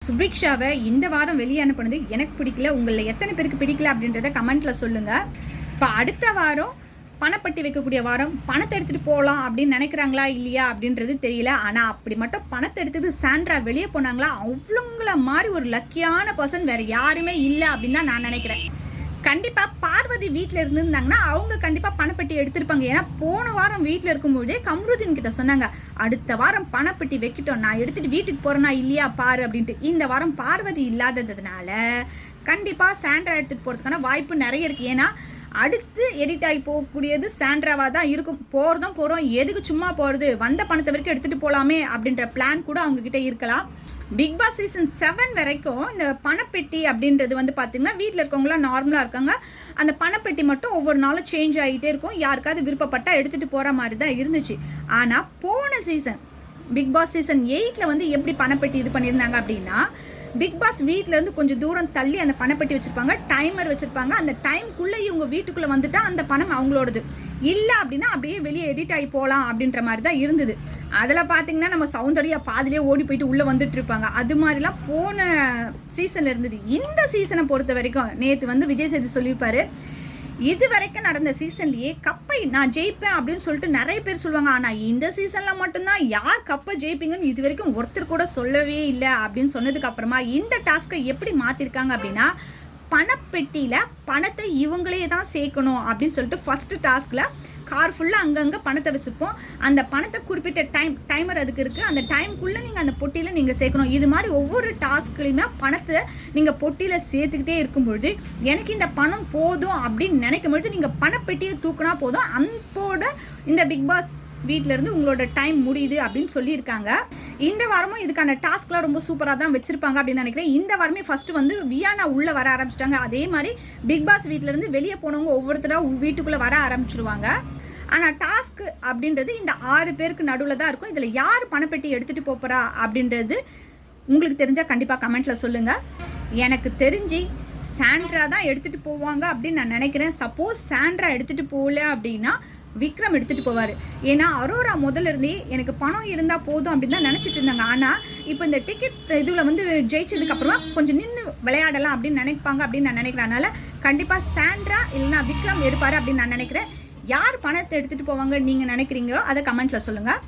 சுபிக்ஷாவை இந்த வாரம் வெளியே அனுப்புனது எனக்கு பிடிக்கல. உங்களில் எத்தனை பேருக்கு பிடிக்கல அப்படின்றத கமெண்ட்டில் சொல்லுங்கள். இப்போ அடுத்த வாரம் பணப்பட்டி வைக்கக்கூடிய வாரம் பணத்தை எடுத்துகிட்டு போகலாம் அப்படின்னு நினைக்கிறாங்களா இல்லையா அப்படின்றது தெரியல. ஆனால் அப்படி மட்டும் பணத்தை எடுத்துகிட்டு சாண்ட்ரா வெளியே போனாங்களா, அவ்வளோங்கள மாதிரி ஒரு லக்கியான பர்சன் வேறு யாருமே இல்லை அப்படின்னு தான் நான் நினைக்கிறேன். கண்டிப்பாக பார்வதி வீட்டில் இருந்திருந்தாங்கன்னா அவங்க கண்டிப்பாக பணப்பட்டி எடுத்திருப்பாங்க. ஏன்னா போன வாரம் வீட்டில் இருக்கும்போதே கம்ருதீன் கிட்ட சொன்னாங்க, அடுத்த வாரம் பணப்பட்டி வைக்கிட்டோம், நான் எடுத்துகிட்டு வீட்டுக்கு போகிறேன்னா இல்லையா பாரு அப்படின்ட்டு. இந்த வாரம் பார்வதி இல்லாததுனால கண்டிப்பாக சாண்ட்ரா எடுத்துகிட்டு போகிறதுக்கான வாய்ப்பு நிறைய இருக்குது. ஏன்னா அடுத்து எடிட் ஆகி போகக்கூடியது சாண்ட்ராவாக தான் இருக்கும். போகிறோம் எதுக்கு சும்மா போகிறது, வந்த பணத்தை வரைக்கும் எடுத்துகிட்டு போகலாமே அப்படின்ற பிளான் கூட அவங்கக்கிட்ட இருக்கலாம். பிக் பாஸ் சீசன் 7 வரைக்கும் இந்த பணப்பெட்டி அப்படின்றது வந்து பார்த்திங்கன்னா வீட்டில் இருக்கவங்களாம் நார்மலாக இருக்காங்க. அந்த பணப்பெட்டி மட்டும் ஒவ்வொரு நாளும் சேஞ்ச் ஆகிட்டே இருக்கும். யாருக்காவது விருப்பப்பட்டால் எடுத்துகிட்டு போகிற மாதிரி தான் இருந்துச்சு. ஆனால் போன சீசன் பிக் பாஸ் சீசன் 8 வந்து எப்படி பணப்பெட்டி இது பண்ணியிருந்தாங்க அப்படின்னா, பிக் பாஸ் வீட்டிலேருந்து கொஞ்சம் தூரம் தள்ளி அந்த பணப்பெட்டி வச்சுருப்பாங்க, டைமர் வச்சுருப்பாங்க. அந்த டைம்குள்ளே இவங்க வீட்டுக்குள்ளே வந்துட்டால் அந்த பணம் அவங்களோடது. இல்லை அப்படின்னா அப்படியே வெளியே எடிட் ஆகி போகலாம் அப்படின்ற மாதிரி தான் இருந்தது. அதில் பார்த்திங்கன்னா நம்ம சௌந்தர்யா பாதிலே ஓடி போயிட்டு உள்ளே வந்துட்டு இருப்பாங்க. அது மாதிரிலாம் போன சீசனில் இருந்தது. இந்த சீசனை பொறுத்த வரைக்கும் நேற்று வந்து விஜய் சேது சொல்லியிருப்பார், இது வரைக்கும் நடந்த சீசன்லேயே கப்பை நான் ஜெயிப்பேன் அப்படின்னு சொல்லிட்டு நிறைய பேர் சொல்லுவாங்க. ஆனால் இந்த சீசனில் மட்டும்தான் யார் கப்பை ஜெயிப்பீங்கன்னு இது வரைக்கும் ஒருத்தர் கூட சொல்லவே இல்லை அப்படின்னு சொன்னதுக்கு அப்புறமா இந்த டாஸ்க்கை எப்படி மாற்றிருக்காங்க அப்படின்னா, பணப்பெட்டியில் பணத்தை இவங்களே தான் சேர்க்கணும் அப்படின்னு சொல்லிட்டு ஃபஸ்ட்டு டாஸ்கில் கார் ஃபுல்லாக அங்கங்கே பணத்தை வச்சுருப்போம். அந்த பணத்தை குறிப்பிட்ட டைமர் அதுக்கு இருக்குது. அந்த டைமுக்குள்ளே நீங்கள் அந்த பொட்டியில் நீங்கள் சேர்க்கணும். இது மாதிரி ஒவ்வொரு டாஸ்க்லையுமே பணத்தை நீங்கள் பொட்டியில் சேர்த்துக்கிட்டே இருக்கும்பொழுது எனக்கு இந்த பணம் போதும் அப்படின்னு நினைக்கும் பொழுது நீங்கள் பணப்பெட்டியை தூக்குனா போதும், அப்போட இந்த பிக் பாஸ் வீட்டிலேருந்து உங்களோட டைம் முடியுது அப்படின்னு சொல்லியிருக்காங்க. இந்த வாரமும் இதுக்கான டாஸ்க்லாம் ரொம்ப சூப்பராக தான் வச்சுருப்பாங்க அப்படின்னு நினைக்கிறேன். இந்த வாரமே ஃபஸ்ட்டு வந்து வியானா உள்ளே வர ஆரம்பிச்சிட்டாங்க. அதே மாதிரி பிக் பாஸ் வீட்டிலேருந்து வெளியே போனவங்க ஒவ்வொருத்தராக வீட்டுக்குள்ளே வர ஆரம்பிச்சிருவாங்க. ஆனால் டாஸ்க்கு அப்படின்றது இந்த 6 பேருக்கு நடுவில் தான் இருக்கும். இதில் யார் பணப்பெட்டி எடுத்துகிட்டு போகிறா அப்படின்றது உங்களுக்கு தெரிஞ்சால் கண்டிப்பாக கமெண்ட்டில் சொல்லுங்கள். எனக்கு தெரிஞ்சு சாண்ட்ரா தான் எடுத்துகிட்டு போவாங்க அப்படின்னு நான் நினைக்கிறேன். சப்போஸ் சாண்ட்ரா எடுத்துகிட்டு போகல அப்படின்னா விக்ரம் எடுத்துகிட்டு போவார். ஏன்னா அரோரா முதல்ல இருந்தே எனக்கு பணம் இருந்தால் போதும் அப்படின்னு தான் நினச்சிட்டு இருந்தாங்க. ஆனால் இப்போ இந்த டிக்கெட் இதில் வந்து ஜெயிச்சதுக்கப்புறமா கொஞ்சம் நின்று விளையாடலாம் அப்படின்னு நினைப்பாங்க அப்படின்னு நான் நினைக்கிறேன். அதனால் கண்டிப்பாக சாண்ட்ரா இல்லைனா விக்ரம் எடுப்பார் அப்படின்னு நான் நினைக்கிறேன். யார் பணத்தை எடுத்துகிட்டு போவாங்க நீங்கள் நினைக்கிறீங்களோ அதை கமெண்ட்டில் சொல்லுங்கள்.